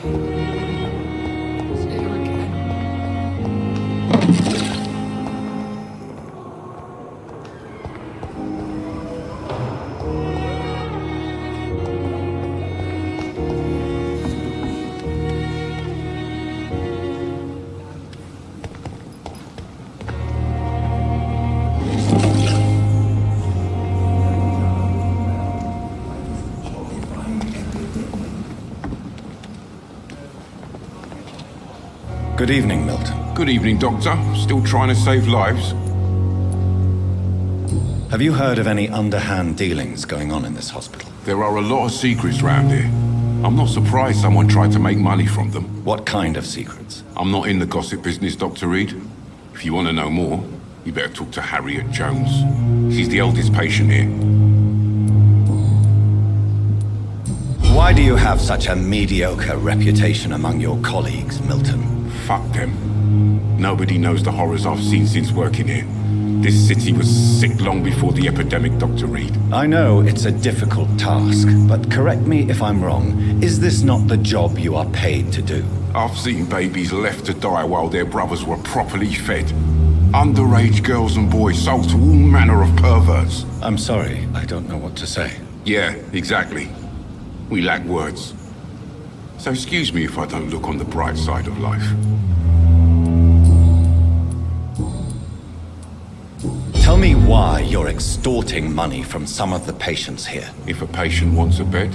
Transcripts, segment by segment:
See you again. Good evening, Milton. Good evening, Doctor. Still trying to save lives? Have you heard of any underhand dealings going on in this hospital? There are a lot of secrets round here. I'm not surprised someone tried to make money from them. What kind of secrets? I'm not in the gossip business, Dr. Reed. If you want to know more, you better talk to Harriet Jones. She's the oldest patient here. Why do you have such a mediocre reputation among your colleagues, Milton? Fuck them. Nobody knows the horrors I've seen since working here. This city was sick long before the epidemic, Dr. Reed. I know it's a difficult task, but correct me if I'm wrong. Is this not the job you are paid to do? I've seen babies left to die while their brothers were properly fed. Underage girls and boys sold to all manner of perverts. I'm sorry, I don't know what to say. Yeah, exactly. We lack words. So excuse me if I don't look on the bright side of life. Tell me why you're extorting money from some of the patients here. If a patient wants a bed,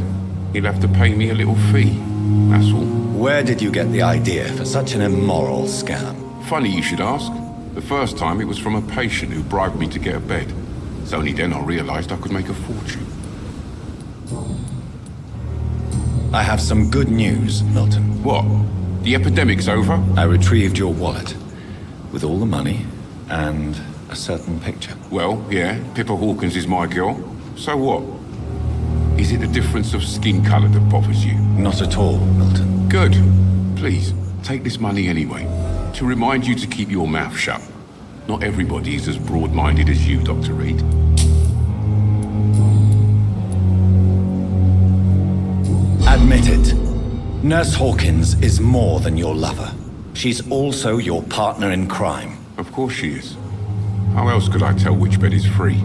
he'll have to pay me a little fee. That's all. Where did you get the idea for such an immoral scam? Funny you should ask. The first time it was from a patient who bribed me to get a bed. It's only then I realized I could make a fortune. I have some good news, Milton. What? The epidemic's over? I retrieved your wallet with all the money and a certain picture. Well, yeah, Pippa Hawkins is my girl. So what? Is it the difference of skin color that bothers you? Not at all, Milton. Good. Please, take this money anyway. To remind you to keep your mouth shut. Not everybody is as broad-minded as you, Dr. Reed. Admit it. Nurse Hawkins is more than your lover. She's also your partner in crime. Of course she is. How else could I tell which bed is free?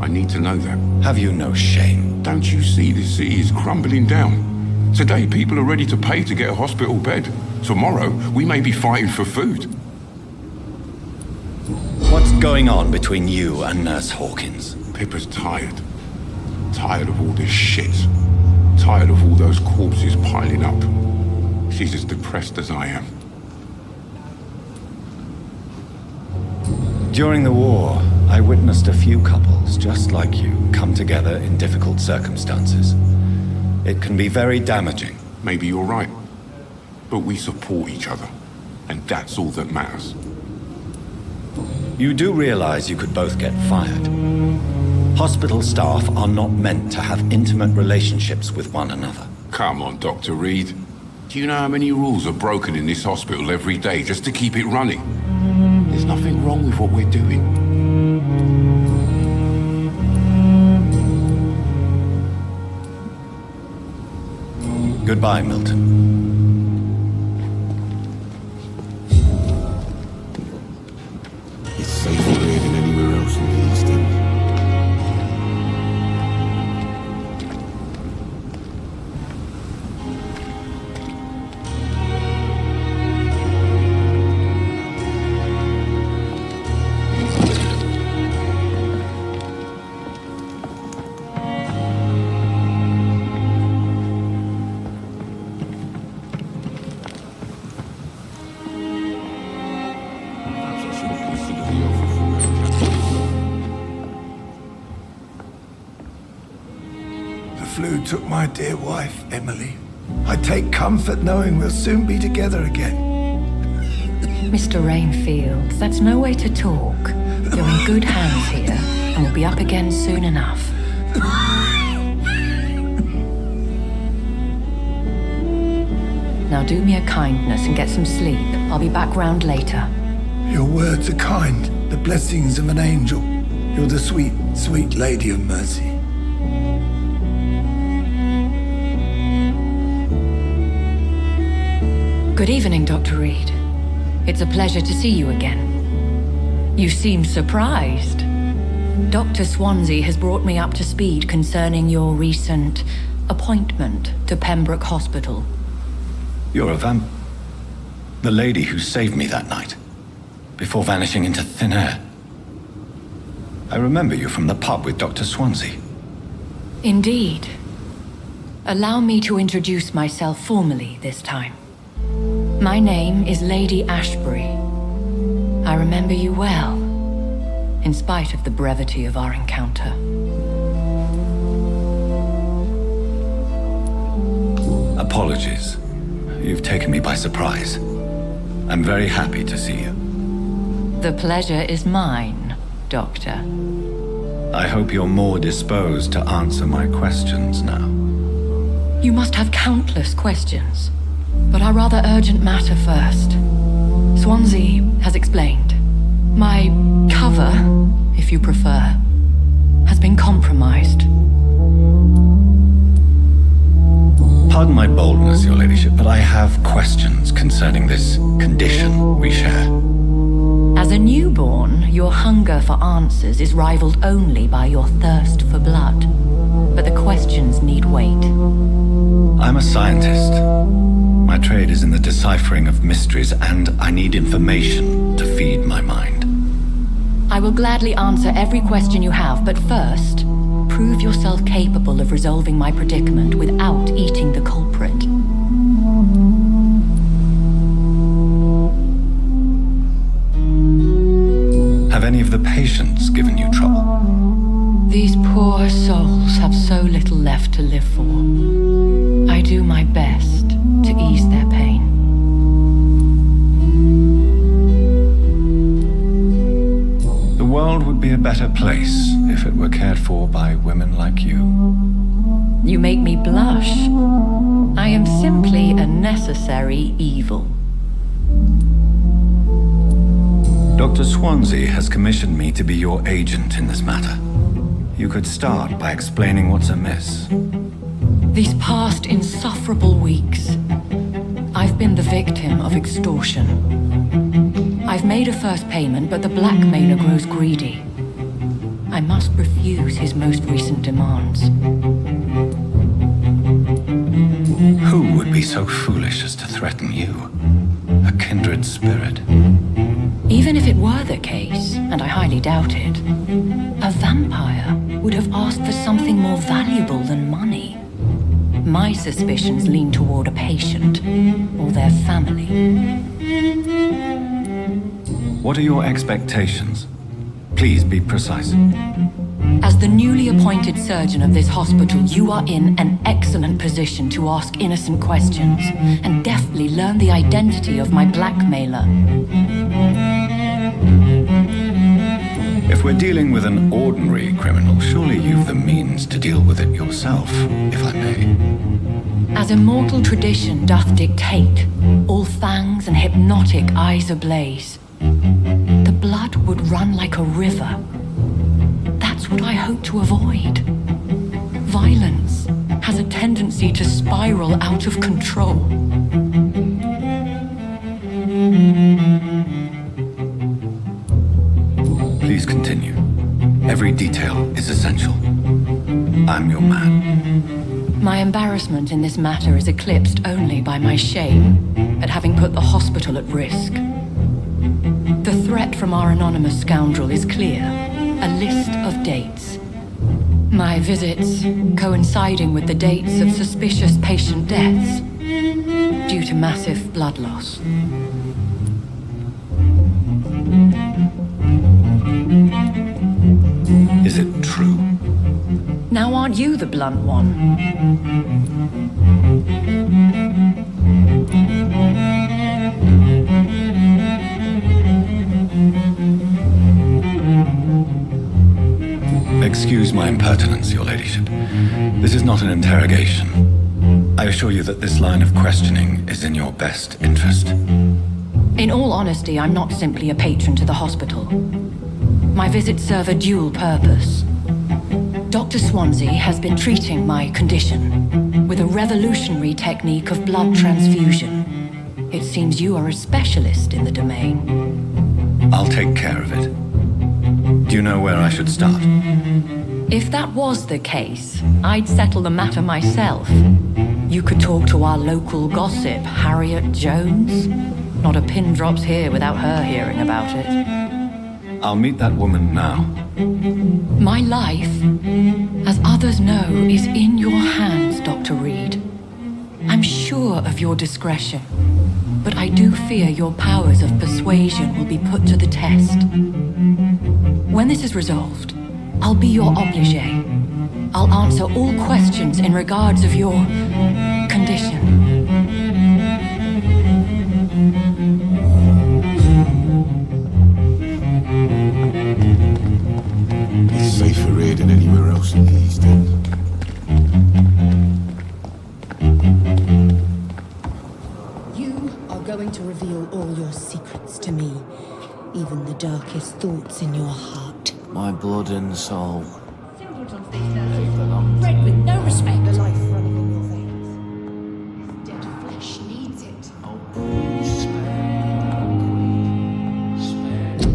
I need to know that. Have you no shame? Don't you see this city is crumbling down? Today, people are ready to pay to get a hospital bed. Tomorrow, we may be fighting for food. What's going on between you and Nurse Hawkins? Pippa's tired. Tired of all this shit. Tired of all those corpses piling up. She's as depressed as I am. During the war, I witnessed a few couples just like you come together in difficult circumstances. It can be very damaging. Maybe you're right. But we support each other. And that's all that matters. You do realize you could both get fired. Hospital staff are not meant to have intimate relationships with one another. Come on, Dr. Reed. Do you know how many rules are broken in this hospital every day just to keep it running? There's nothing wrong with what we're doing. Goodbye, Milton. It's safer here than anywhere else in the East End. The flu took my dear wife, Emily. I take comfort knowing we'll soon be together again. Mr. Rainfield, that's no way to talk. You're in good hands here, and we'll be up again soon enough. Now do me a kindness and get some sleep. I'll be back round later. Your words are kind, the blessings of an angel. You're the sweet, sweet Lady of Mercy. Good evening, Dr. Reed. It's a pleasure to see you again. You seem surprised. Dr. Swansea has brought me up to speed concerning your recent appointment to Pembroke Hospital. You're a the lady who saved me that night, before vanishing into thin air. I remember you from the pub with Dr. Swansea. Indeed. Allow me to introduce myself formally this time. My name is Lady Ashbury. I remember you well, in spite of the brevity of our encounter. Apologies. You've taken me by surprise. I'm very happy to see you. The pleasure is mine, Doctor. I hope you're more disposed to answer my questions now. You must have countless questions, but our rather urgent matter first. Swansea has explained. My cover, if you prefer, has been compromised. Pardon my boldness, Your Ladyship, but I have questions concerning this condition we share. As a newborn, your hunger for answers is rivaled only by your thirst for blood. But the questions need wait. I'm a scientist. My trade is in the deciphering of mysteries, and I need information to feed my mind. I will gladly answer every question you have, but first, prove yourself capable of resolving my predicament without eating the culprit. Have any of the patients given you trouble? These poor souls have so little left to live for. I do my best to ease their pain. The world would be a better place if it were cared for by women like you. You make me blush. I am simply a necessary evil. Dr. Swansea has commissioned me to be your agent in this matter. You could start by explaining what's amiss. These past insufferable weeks, I've been the victim of extortion. I've made a first payment, but the blackmailer grows greedy. I must refuse his most recent demands. Who would be so foolish as to threaten you? A kindred spirit. Even if it were the case, and I highly doubt it, a vampire would have asked for something more valuable than money. My suspicions lean toward a patient or their family. What are your expectations? Please be precise. As the newly appointed surgeon of this hospital, you are in an excellent position to ask innocent questions and deftly learn the identity of my blackmailer. If we're dealing with an ordinary criminal, surely you've the means to deal with it yourself, if I may. As immortal tradition doth dictate, all fangs and hypnotic eyes ablaze, the blood would run like a river. That's what I hope to avoid. Violence has a tendency to spiral out of control. Please continue. Every detail is essential. I'm your man. My embarrassment in this matter is eclipsed only by my shame at having put the hospital at risk. The threat from our anonymous scoundrel is clear. A list of dates. My visits coinciding with the dates of suspicious patient deaths due to massive blood loss. Is it true? Now aren't you the blunt one? Excuse my impertinence, Your Ladyship. This is not an interrogation. I assure you that this line of questioning is in your best interest. In all honesty, I'm not simply a patron to the hospital. My visits serve a dual purpose. Dr. Swansea has been treating my condition with a revolutionary technique of blood transfusion. It seems you are a specialist in the domain. I'll take care of it. Do you know where I should start? If that was the case, I'd settle the matter myself. You could talk to our local gossip, Harriet Jones. Not a pin drops here without her hearing about it. I'll meet that woman now. My life, as others know, is in your hands, Dr. Reed. I'm sure of your discretion, but I do fear your powers of persuasion will be put to the test. When this is resolved, I'll be your obligé. I'll answer all questions in regards of your condition. It's safer here than anywhere else in the East End. You are going to reveal all your secrets to me, even the darkest thoughts in your heart. My blood and soul. Bred with no respect. The life running in your veins. Dead flesh needs it. Oh, please spare me, Queen. Spare me.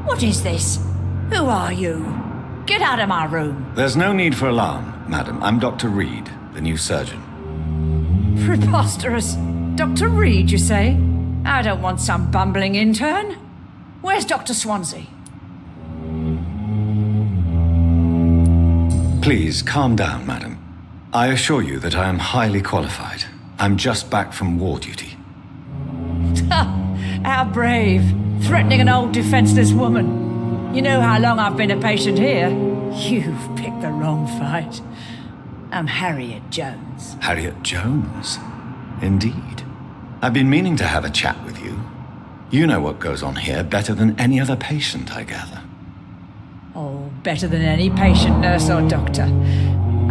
What is this? Who are you? Get out of my room. There's no need for alarm, madam. I'm Dr. Reed, the new surgeon. Preposterous. Dr. Reed, you say? I don't want some bumbling intern. Where's Dr. Swansea? Please, calm down, madam. I assure you that I am highly qualified. I'm just back from war duty. How brave. Threatening an old defenseless woman. You know how long I've been a patient here. You've picked the wrong fight. I'm Harriet Jones. Harriet Jones? Indeed. I've been meaning to have a chat with you. You know what goes on here better than any other patient, I gather. Oh, better than any patient, nurse or doctor.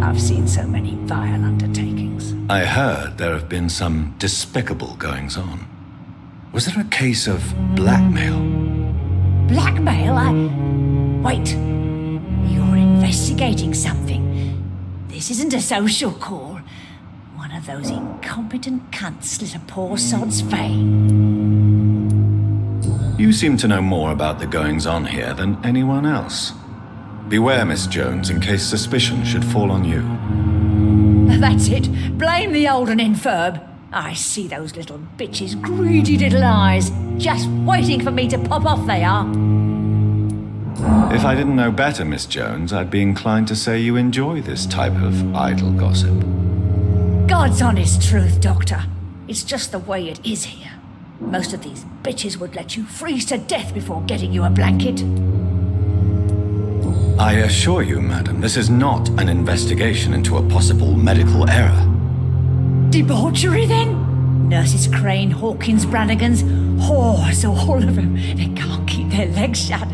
I've seen so many vile undertakings. I heard there have been some despicable goings-on. Was there a case of blackmail? Blackmail? Wait. You're investigating something. This isn't a social call. One of those incompetent cunts slit a poor sod's vein. You seem to know more about the goings-on here than anyone else. Beware, Miss Jones, in case suspicion should fall on you. That's it. Blame the old and infirm. I see those little bitches' greedy little eyes, just waiting for me to pop off they are. If I didn't know better, Miss Jones, I'd be inclined to say you enjoy this type of idle gossip. God's honest truth, Doctor. It's just the way it is here. Most of these bitches would let you freeze to death before getting you a blanket. I assure you, madam, this is not an investigation into a possible medical error. Debauchery, then? Nurses Crane, Hawkins, Brannigans, whores, all of them. They can't keep their legs shut.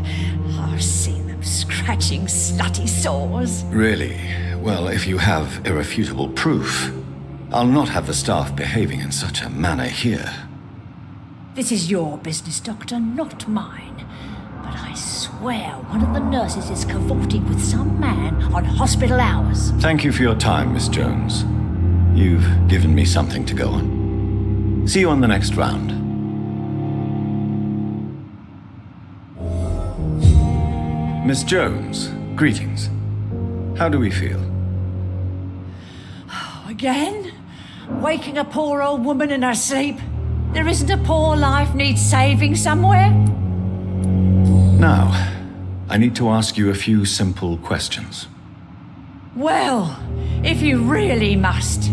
I've seen them scratching slutty sores. Really? Well, if you have irrefutable proof, I'll not have the staff behaving in such a manner here. This is your business, Doctor, not mine. But I swear one of the nurses is cavorting with some man on hospital hours. Thank you for your time, Miss Jones. You've given me something to go on. See you on the next round. Miss Jones, greetings. How do we feel? Again? Waking a poor old woman in her sleep? There isn't a poor life needs saving somewhere? Now, I need to ask you a few simple questions. Well, if you really must.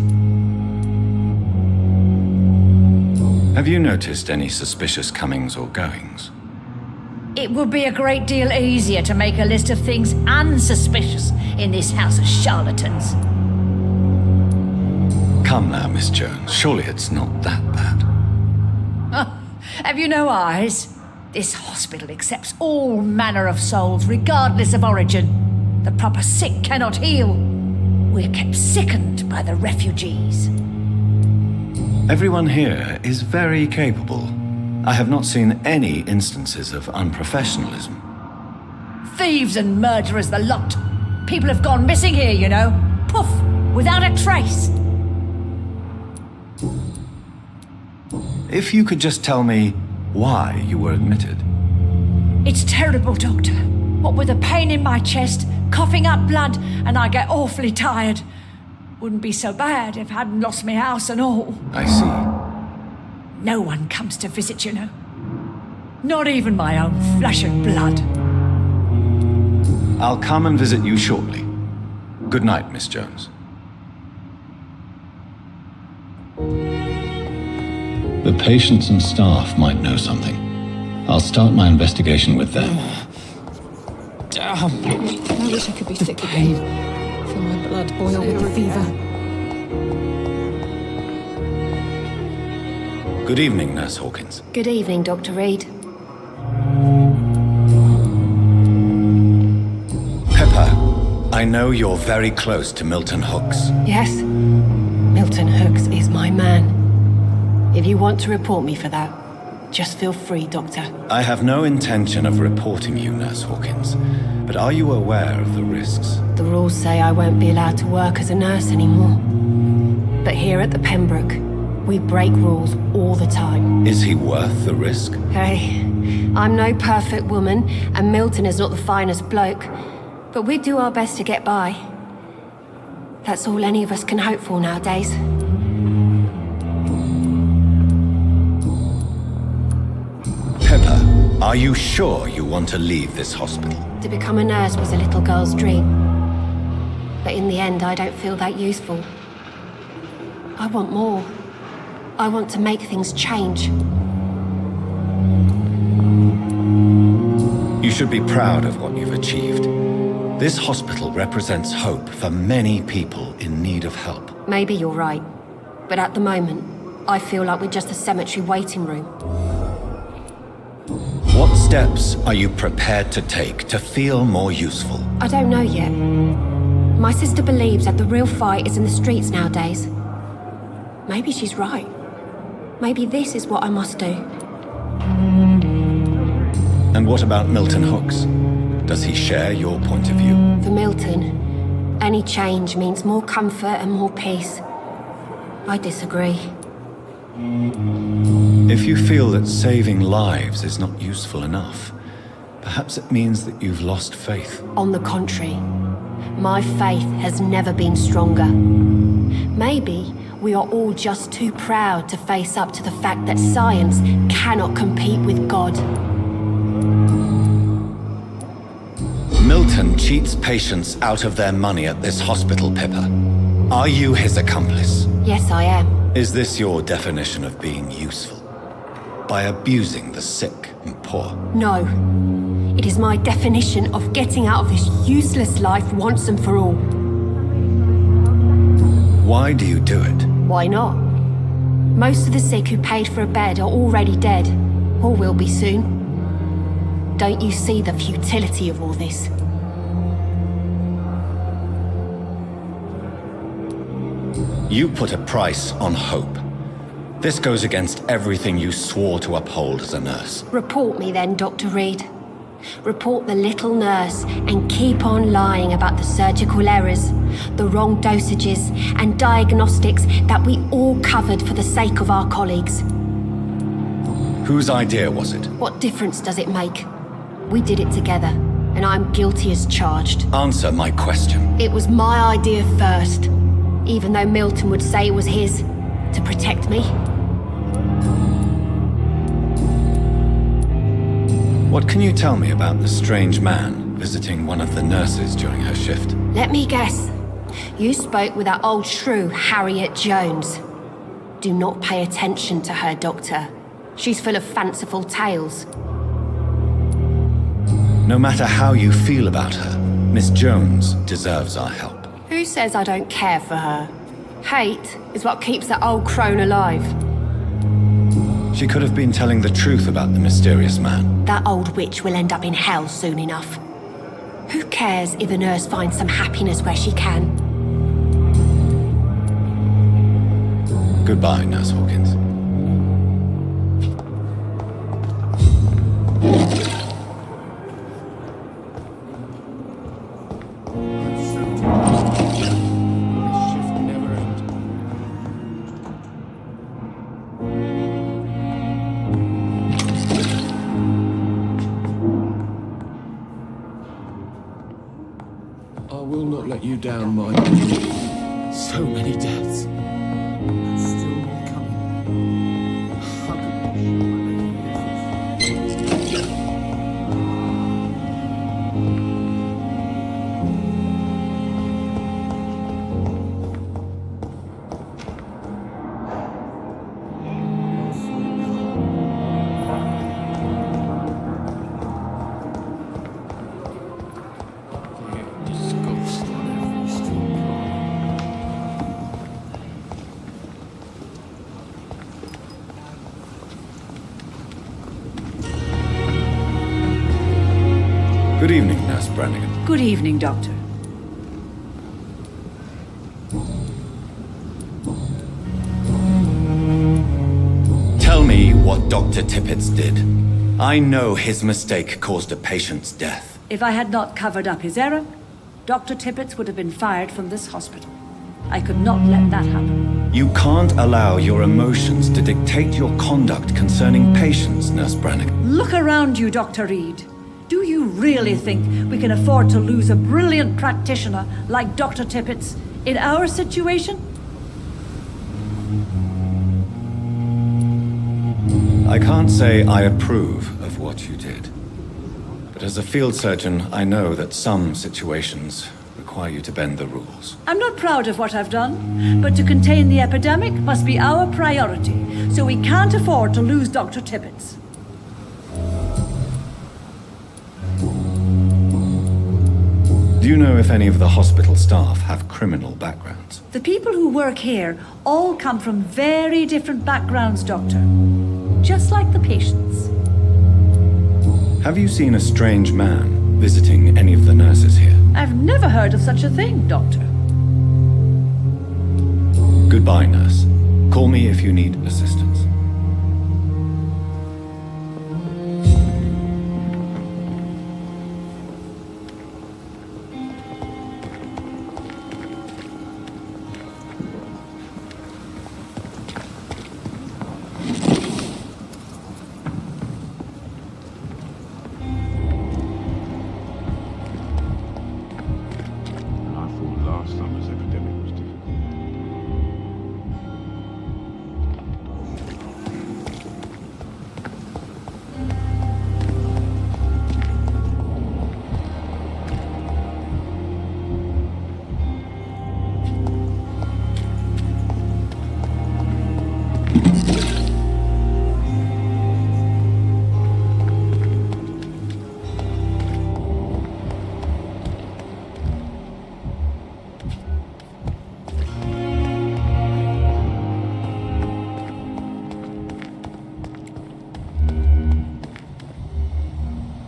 Have you noticed any suspicious comings or goings? It would be a great deal easier to make a list of things unsuspicious in this house of charlatans. Come now, Miss Jones. Surely it's not that bad. Have you no eyes? This hospital accepts all manner of souls, regardless of origin. The proper sick cannot heal. We're kept sickened by the refugees. Everyone here is very capable. I have not seen any instances of unprofessionalism. Thieves and murderers, the lot. People have gone missing here, you know. Poof, without a trace. If you could just tell me why you were admitted. It's terrible, Doctor. What with a pain in my chest, coughing up blood, and I get awfully tired. Wouldn't be so bad if I hadn't lost my house and all. I see. No one comes to visit, you know. Not even my own flesh and blood. I'll come and visit you shortly. Good night, Miss Jones. The patients and staff might know something. I'll start my investigation with them. Damn. I wish I could be sick again. Feel my blood boil with the fever. Good evening, Nurse Hawkins. Good evening, Dr. Reed. Pepper, I know you're very close to Milton Hooks. Yes? Milton Hooks is my man. If you want to report me for that, just feel free, Doctor. I have no intention of reporting you, Nurse Hawkins, but are you aware of the risks? The rules say I won't be allowed to work as a nurse anymore. But here at the Pembroke, we break rules all the time. Is he worth the risk? Hey, I'm no perfect woman, and Milton is not the finest bloke, but we do our best to get by. That's all any of us can hope for nowadays. Pepper, are you sure you want to leave this hospital? To become a nurse was a little girl's dream. But in the end, I don't feel that useful. I want more. I want to make things change. You should be proud of what you've achieved. This hospital represents hope for many people in need of help. Maybe you're right. But at the moment, I feel like we're just a cemetery waiting room. What steps are you prepared to take to feel more useful? I don't know yet. My sister believes that the real fight is in the streets nowadays. Maybe she's right. Maybe this is what I must do. And what about Milton Hooks? Does he share your point of view? For Milton, any change means more comfort and more peace. I disagree. If you feel that saving lives is not useful enough, perhaps it means that you've lost faith. On the contrary, my faith has never been stronger. Maybe we are all just too proud to face up to the fact that science cannot compete with God. Milton cheats patients out of their money at this hospital, Pippa. Are you his accomplice? Yes, I am. Is this your definition of being useful? By abusing the sick and poor? No. It is my definition of getting out of this useless life once and for all. Why do you do it? Why not? Most of the sick who paid for a bed are already dead, or will be soon. Don't you see the futility of all this? You put a price on hope. This goes against everything you swore to uphold as a nurse. Report me then, Dr. Reed. Report the little nurse and keep on lying about the surgical errors, the wrong dosages and diagnostics that we all covered for the sake of our colleagues. Whose idea was it? What difference does it make? We did it together, and I'm guilty as charged. Answer my question. It was my idea first, even though Milton would say it was his, to protect me. What can you tell me about the strange man visiting one of the nurses during her shift? Let me guess. You spoke with that old shrew, Harriet Jones. Do not pay attention to her, Doctor. She's full of fanciful tales. No matter how you feel about her, Miss Jones deserves our help. Who says I don't care for her? Hate is what keeps that old crone alive. She could have been telling the truth about the mysterious man. That old witch will end up in hell soon enough. Who cares if a nurse finds some happiness where she can? Goodbye, Nurse Hawkins. I will not let you down, Mike. So many deaths. Still more coming. How could Good evening, Nurse Brannigan. Good evening, Doctor. Tell me what Dr. Tippett did. I know his mistake caused a patient's death. If I had not covered up his error, Dr. Tippett would have been fired from this hospital. I could not let that happen. You can't allow your emotions to dictate your conduct concerning patients, Nurse Brannigan. Look around you, Dr. Reed. Do you really think we can afford to lose a brilliant practitioner like Dr. Tippett's in our situation? I can't say I approve of what you did. But as a field surgeon, I know that some situations require you to bend the rules. I'm not proud of what I've done, but to contain the epidemic must be our priority, so we can't afford to lose Dr. Tippett's. Do you know if any of the hospital staff have criminal backgrounds? The people who work here all come from very different backgrounds, Doctor. Just like the patients. Have you seen a strange man visiting any of the nurses here? I've never heard of such a thing, Doctor. Goodbye, nurse. Call me if you need assistance. I thought last summer's epidemic was difficult.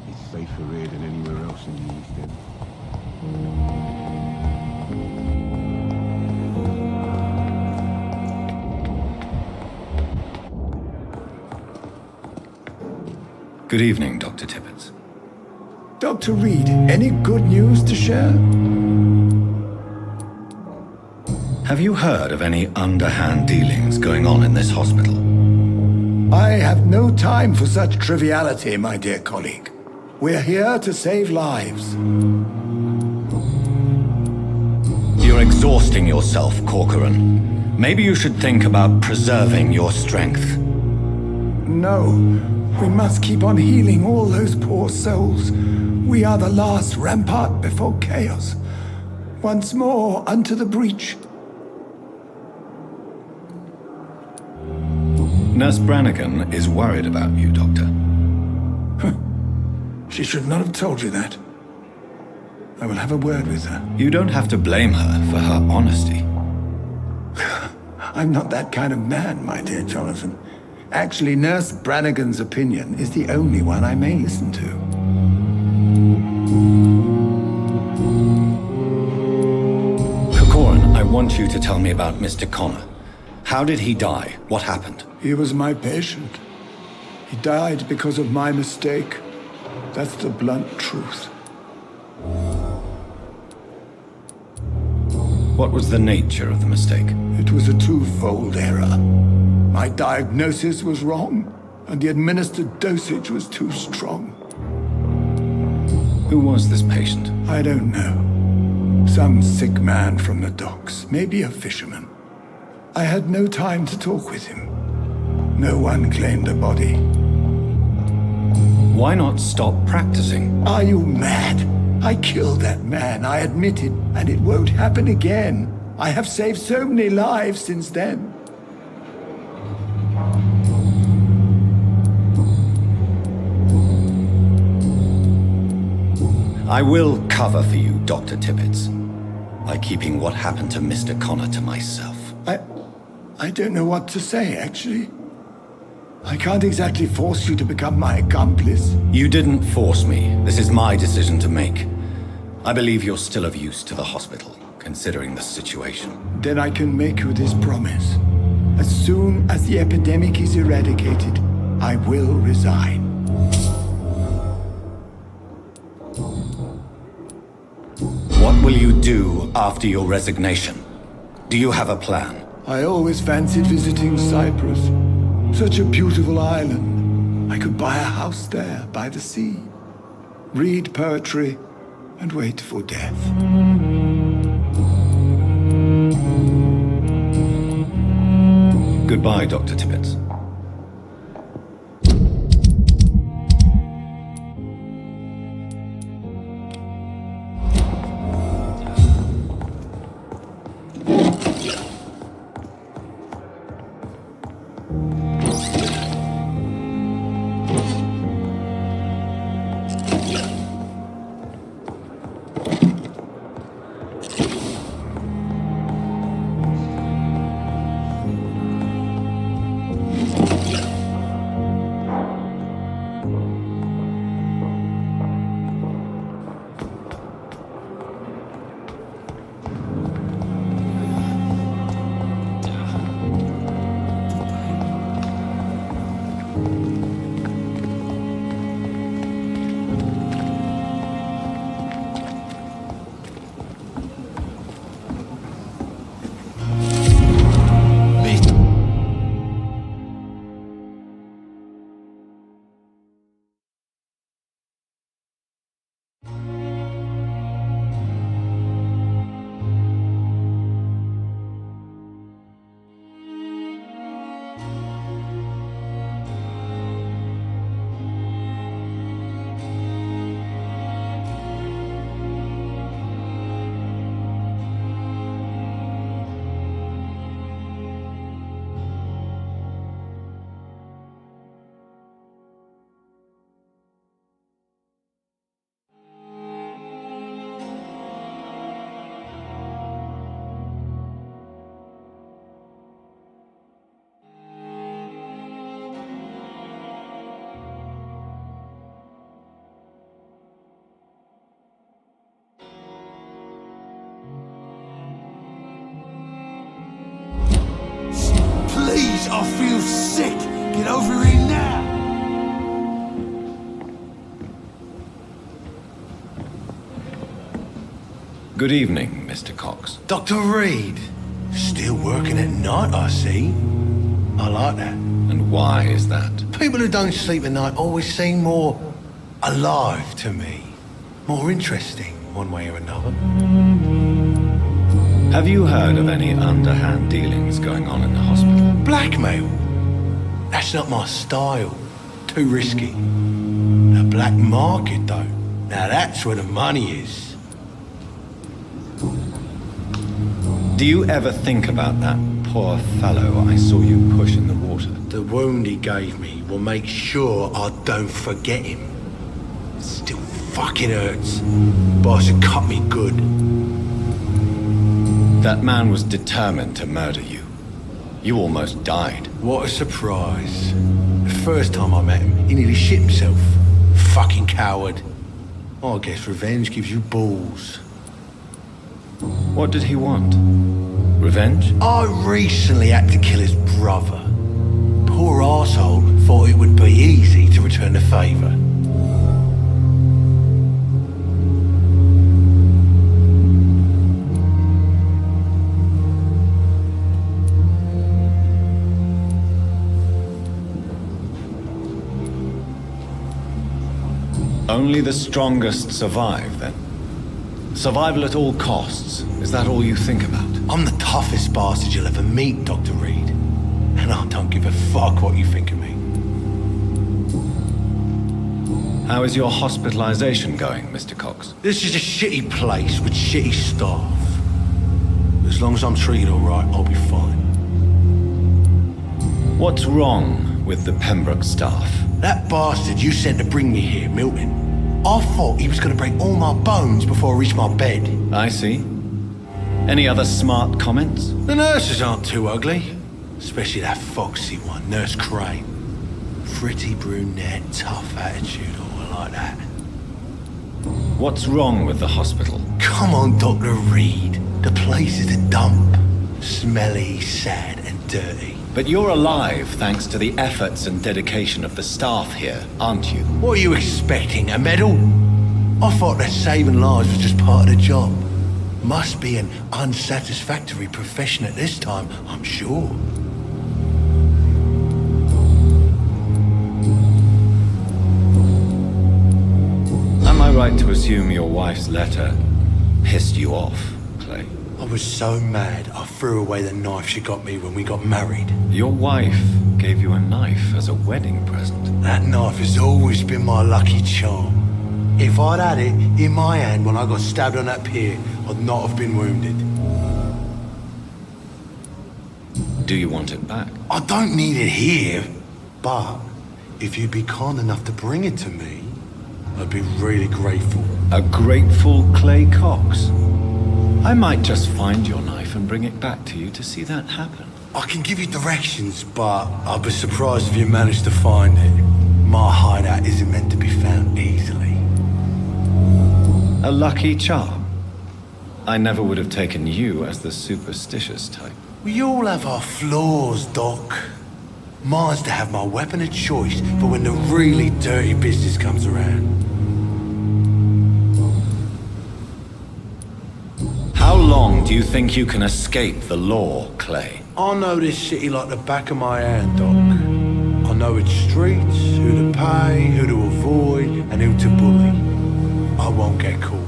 It's safer here than anywhere else in the East End. Good evening, Dr. Tippett. Dr. Reed, any good news to share? Have you heard of any underhand dealings going on in this hospital? I have no time for such triviality, my dear colleague. We're here to save lives. You're exhausting yourself, Corcoran. Maybe you should think about preserving your strength. No, we must keep on healing all those poor souls. We are the last rampart before chaos. Once more unto the breach. Nurse Brannigan is worried about you, Doctor. She should not have told you that. I will have a word with her. You don't have to blame her for her honesty. I'm not that kind of man, my dear Jonathan. Actually, Nurse Brannigan's opinion is the only one I may listen to. Corcoran, I want you to tell me about Mr. Connor. How did he die? What happened? He was my patient. He died because of my mistake. That's the blunt truth. What was the nature of the mistake? It was a twofold error. My diagnosis was wrong, and the administered dosage was too strong. Who was this patient? I don't know. Some sick man from the docks, maybe a fisherman. I had no time to talk with him. No one claimed a body. Why not stop practicing? Are you mad? I killed that man, I admit it, and it won't happen again. I have saved so many lives since then. I will cover for you, Dr. Tippett, by keeping what happened to Mr. Connor to myself. I don't know what to say, actually. I can't exactly force you to become my accomplice. You didn't force me. This is my decision to make. I believe you're still of use to the hospital, considering the situation. Then I can make you this promise. As soon as the epidemic is eradicated, I will resign. What will you do after your resignation? Do you have a plan? I always fancied visiting Cyprus. Such a beautiful island. I could buy a house there by the sea, read poetry, and wait for death. Goodbye, Dr. Tippett. Please, I feel sick. Get over here now. Good evening, Mr. Cox. Dr. Reed. Still working at night, I see. I like that. And why is that? People who don't sleep at night always seem more alive to me. More interesting, one way or another. Have you heard of any underhand dealings going on in the hospital? Blackmail? That's not my style. Too risky. The black market, though. Now that's where the money is. Do you ever think about that poor fellow I saw you push in the water? The wound he gave me will make sure I don't forget him. It still fucking hurts. Boss had cut me good. That man was determined to murder you. You almost died. What a surprise. The first time I met him, he nearly shit himself. Fucking coward. I guess revenge gives you balls. What did he want? Revenge? I recently had to kill his brother. Poor arsehole thought it would be easy to return the favour. Only the strongest survive, then? Survival at all costs. Is that all you think about? I'm the toughest bastard you'll ever meet, Dr. Reed. And I don't give a fuck what you think of me. How is your hospitalization going, Mr. Cox? This is a shitty place with shitty staff. As long as I'm treated alright, I'll be fine. What's wrong with the Pembroke staff? That bastard you sent to bring me here, Milton. I thought he was going to break all my bones before I reached my bed. I see. Any other smart comments? The nurses aren't too ugly. Especially that foxy one, Nurse Crane. Pretty brunette, tough attitude, all like that. What's wrong with the hospital? Come on, Dr. Reed. The place is a dump. Smelly, sad, and dirty. But you're alive thanks to the efforts and dedication of the staff here, aren't you? What are you expecting, a medal? I thought that saving lives was just part of the job. Must be an unsatisfactory profession at this time, I'm sure. Am I right to assume your wife's letter pissed you off, Clay? I was so mad, I threw away the knife she got me when we got married. Your wife gave you a knife as a wedding present. That knife has always been my lucky charm. If I'd had it in my hand when I got stabbed on that pier, I'd not have been wounded. Do you want it back? I don't need it here, but if you'd be kind enough to bring it to me, I'd be really grateful. A grateful Clay Cox? I might just find your knife and bring it back to you to see that happen. I can give you directions, but I'd be surprised if you managed to find it. My hideout isn't meant to be found easily. A lucky charm? I never would have taken you as the superstitious type. We all have our flaws, Doc. Mine's to have my weapon of choice for when the really dirty business comes around. How long do you think you can escape the law, Clay? I know this city like the back of my hand, Doc. I know its streets, who to pay, who to avoid, and who to bully. I won't get caught.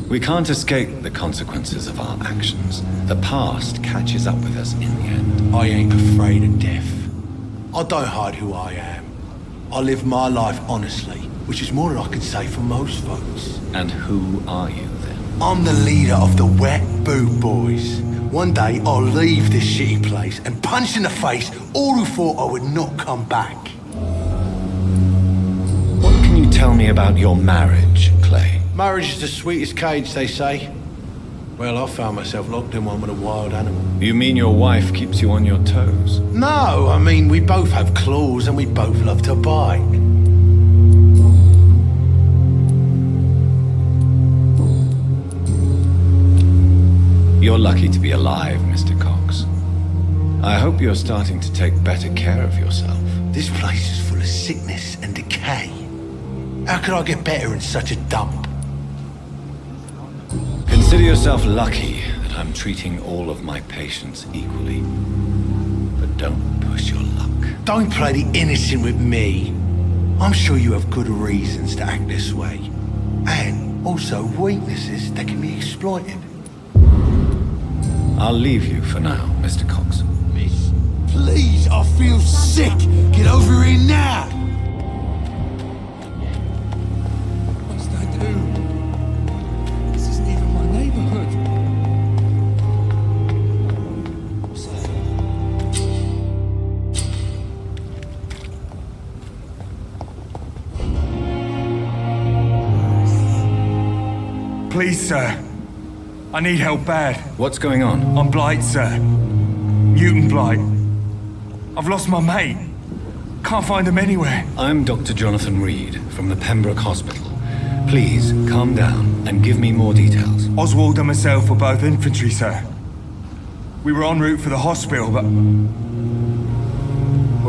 We can't escape the consequences of our actions. The past catches up with us in the end. I ain't afraid of death. I don't hide who I am. I live my life honestly, which is more than I can say for most folks. And who are you then? I'm the leader of the Wet Boot Boys. One day I'll leave this shitty place and punch in the face all who thought I would not come back. What can you tell me about your marriage, Clay? Marriage is the sweetest cage, they say. Well, I found myself locked in one with a wild animal. You mean your wife keeps you on your toes? No, I mean, we both have claws and we both love to bite. You're lucky to be alive, Mr. Cox. I hope you're starting to take better care of yourself. This place is full of sickness and decay. How could I get better in such a dump? Consider yourself lucky that I'm treating all of my patients equally. But don't push your luck. Don't play the innocent with me. I'm sure you have good reasons to act this way. And also weaknesses that can be exploited. I'll leave you for now, Mr. Cox. Miss, please, I feel sick. Get over here now. What's that do? This isn't even my neighborhood. Please Please, sir. I need help bad. What's going on? I'm Blight, sir. Newton Blight. I've lost my mate. Can't find him anywhere. I'm Dr. Jonathan Reed from the Pembroke Hospital. Please, calm down and give me more details. Oswald and myself were both infantry, sir. We were en route for the hospital, but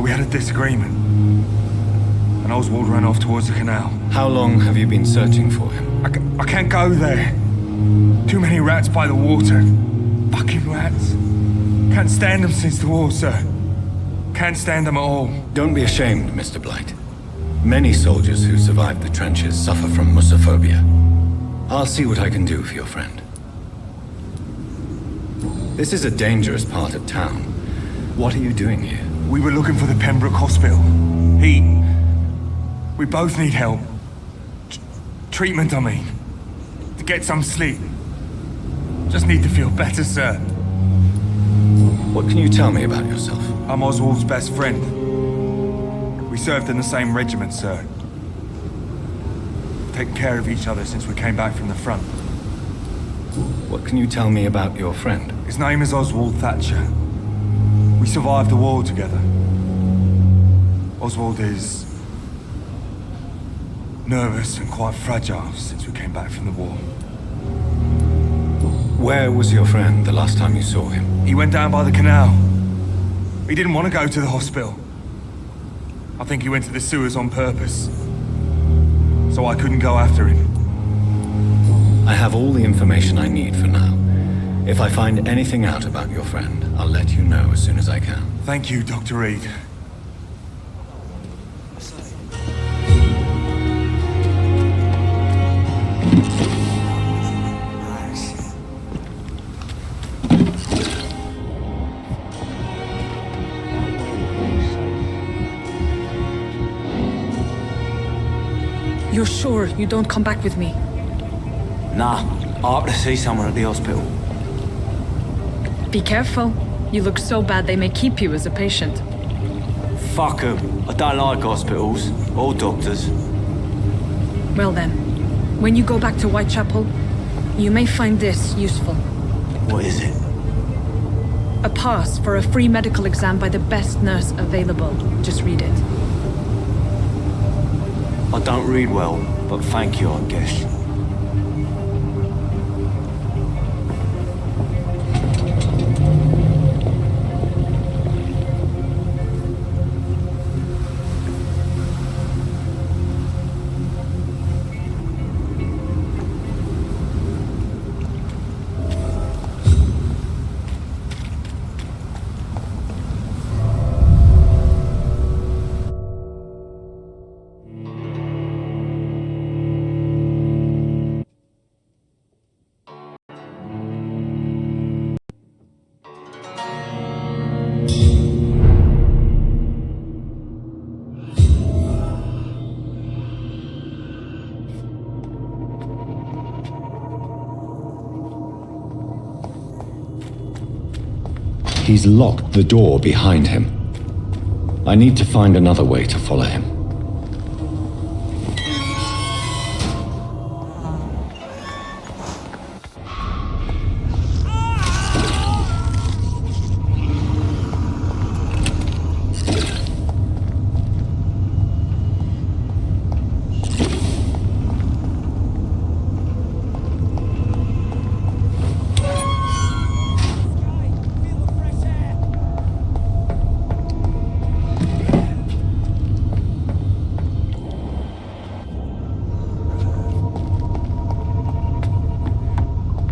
we had a disagreement. And Oswald ran off towards the canal. How long have you been searching for him? I can't go there. Too many rats by the water. Fucking rats. Can't stand them since the war, sir. Can't stand them at all. Don't be ashamed, Mr. Blight. Many soldiers who survived the trenches suffer from musophobia. I'll see what I can do for your friend. This is a dangerous part of town. What are you doing here? We were looking for the Pembroke Hospital. We both need help. Treatment, I mean. To get some sleep. Just need to feel better, sir. What can you tell me about yourself? I'm Oswald's best friend. We served in the same regiment, sir. Taken care of each other since we came back from the front. What can you tell me about your friend? His name is Oswald Thatcher. We survived the war together. Oswald is nervous and quite fragile since we came back from the war. Where was your friend the last time you saw him? He went down by the canal. He didn't want to go to the hospital. I think he went to the sewers on purpose. So I couldn't go after him. I have all the information I need for now. If I find anything out about your friend, I'll let you know as soon as I can. Thank you, Dr. Reed. You're sure you don't come back with me? Nah, I have to see someone at the hospital. Be careful. You look so bad they may keep you as a patient. Fuck 'em. I don't like hospitals or doctors. Well then, when you go back to Whitechapel, you may find this useful. What is it? A pass for a free medical exam by the best nurse available. Just read it. I don't read well, but thank you, I guess. He's locked the door behind him. I need to find another way to follow him.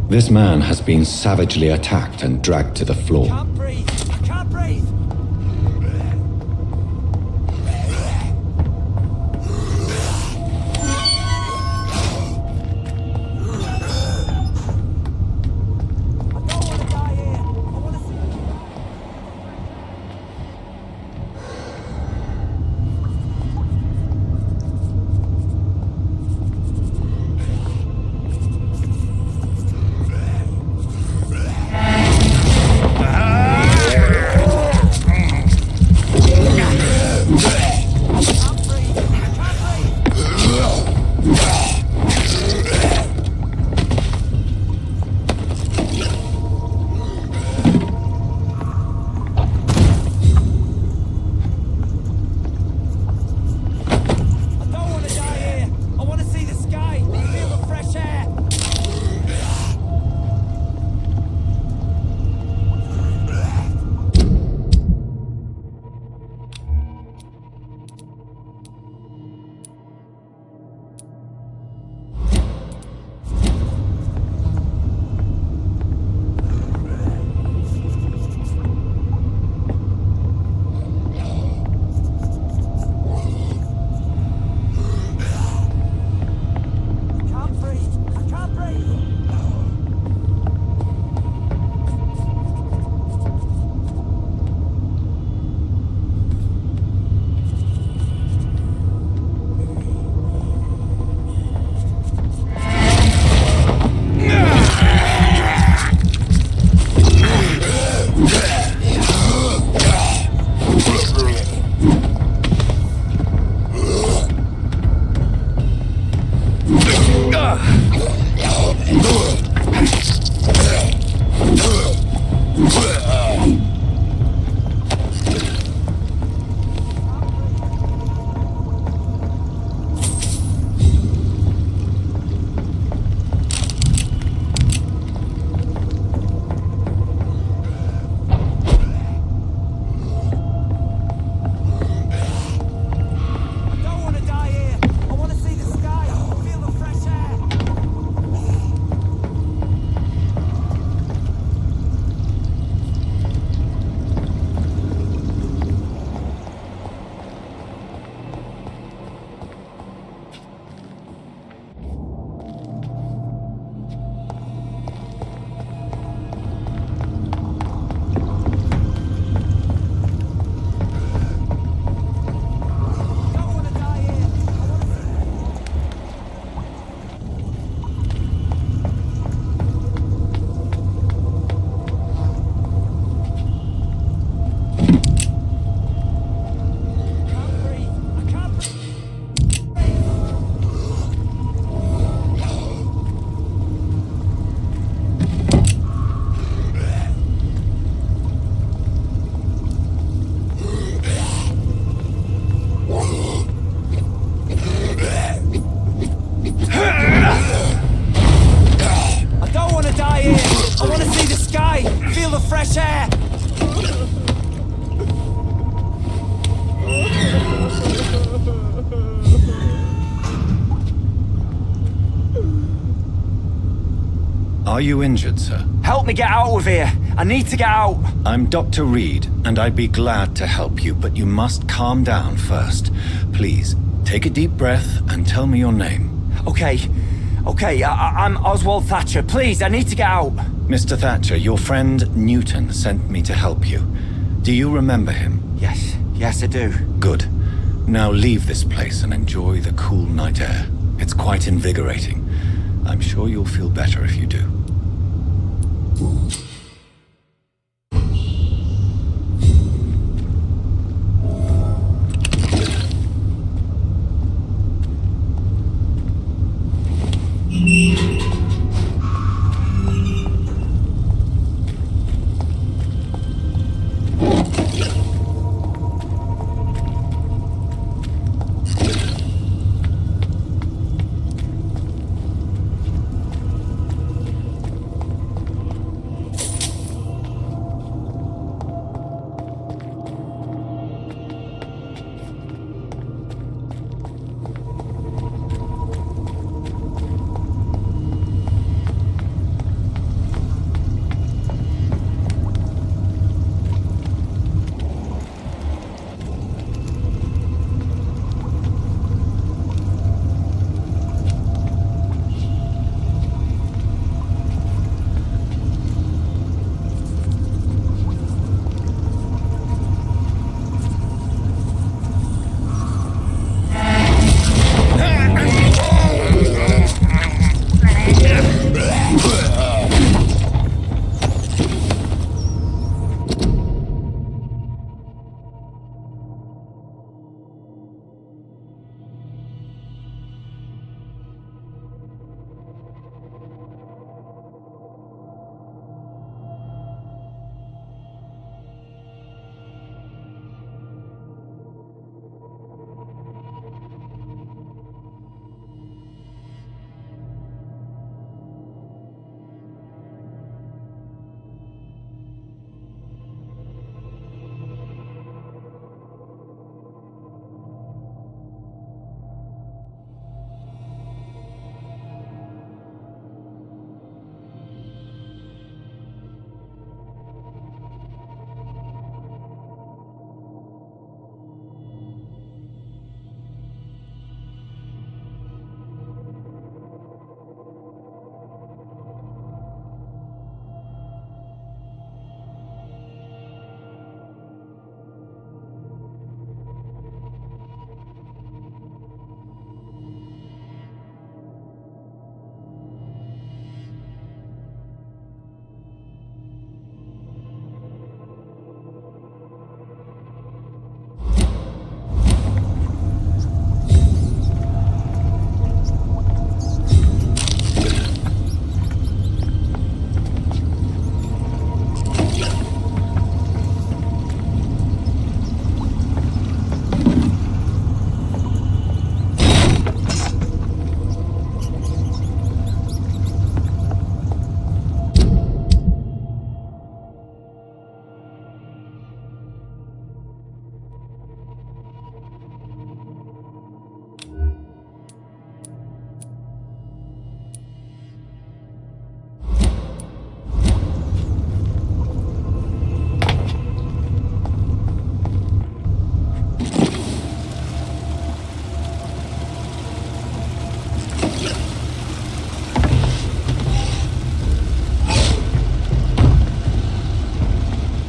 This man has been savagely attacked and dragged to the floor. I can't breathe! day. Feel the fresh air. Are you injured, sir? Help me get out of here. I need to get out. I'm Dr. Reed, and I'd be glad to help you, but you must calm down first. Please, take a deep breath and tell me your name. Okay, I'm Oswald Thatcher. Please, I need to get out. Mr. Thatcher, your friend Newton sent me to help you. Do you remember him? Yes, I do. Good. Now leave this place and enjoy the cool night air. It's quite invigorating. I'm sure you'll feel better if you do.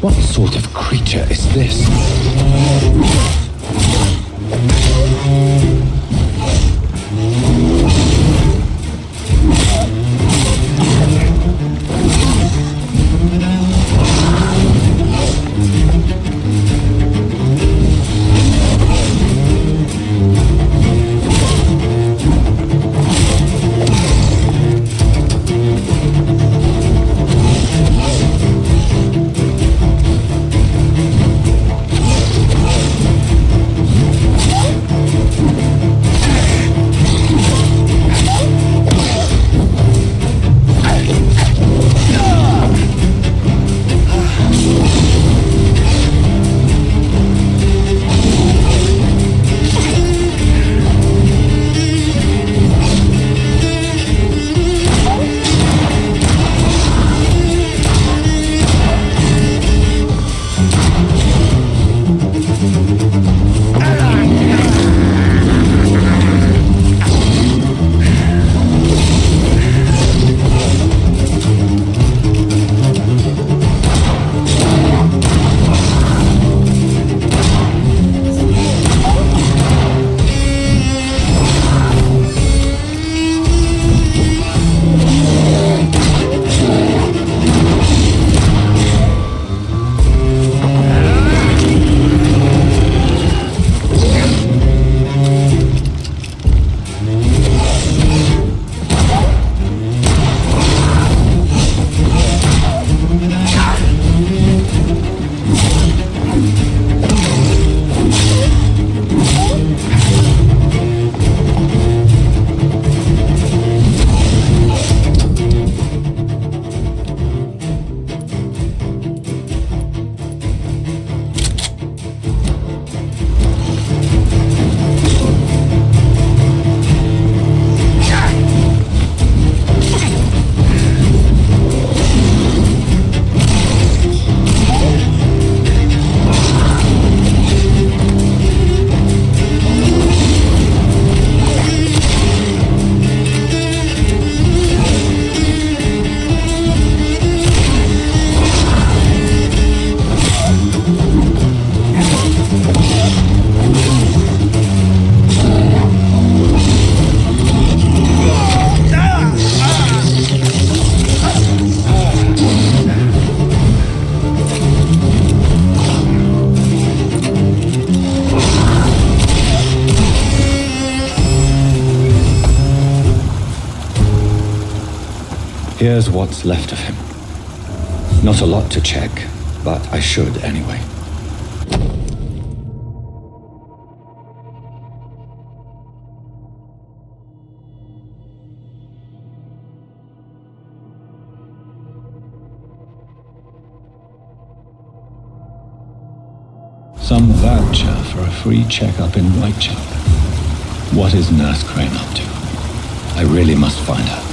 What sort of creature is this? Here's what's left of him. Not a lot to check, but I should anyway. Some voucher for a free checkup in Whitechapel. What is Nurse Crane up to? I really must find her.